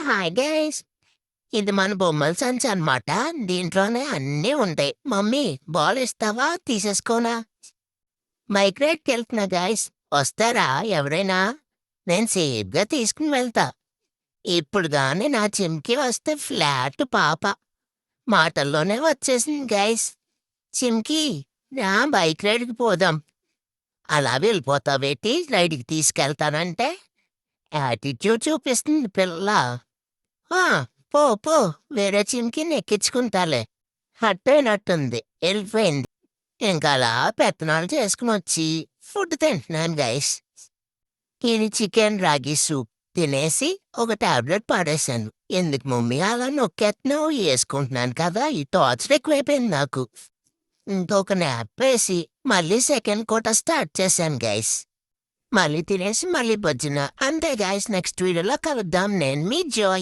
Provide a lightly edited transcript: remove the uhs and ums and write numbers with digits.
Hi guys. ఇది మన బొమ్మల సంచి అన్నమాట. దీంట్లోనే అన్నీ ఉంటాయి. మమ్మీ బాల్ ఇస్తావా? తీసేసుకోనా? మైగ్రేట్కి వెళ్తున్నా గైస్. వస్తారా ఎవరైనా? నేను సేఫ్గా తీసుకుని వెళ్తా. ఇప్పుడు గాని నా చిమ్కి వస్తే ఫ్లాట్ పాప. మాటల్లోనే వచ్చేసింది గైస్. చిమ్కి రా బైక్ రైడ్కి పోదాం. అలా వెళ్ళిపోతావేటి రైడ్కి తీసుకెళ్తానంటే యాటిట్యూడ్ చూపిస్తుంది పిల్ల. ఆ! పో పో వేరే చిమ్కిని ఎక్కించుకుంటాలే. హట్టయినట్టుంది. వెళ్ళిపోయింది. ఇంకా అలా పెత్తనాలు చేసుకునొచ్చి ఫుడ్ తింటున్నాను గైస్. ఇది చికెన్ రాగి సూప్ తినేసి ఒక టాబ్లెట్ పాడేశాను. ఎందుకు మమ్మీ అలా నొక్కేస్తున్నావు? వేసుకుంటున్నాను కదా, ఈ టార్చర్ ఎక్కువైపోయింది నాకు. ఇంకొక న్యాప్ వేసి మళ్ళీ సెకండ్ కోట స్టార్ట్ చేశాను గైస్. మళ్ళీ తినేసి మళ్ళీ భోజన. అంతే గైస్, నెక్స్ట్ వీడియోలో కలుద్దాం. నేను మీ జాయ్.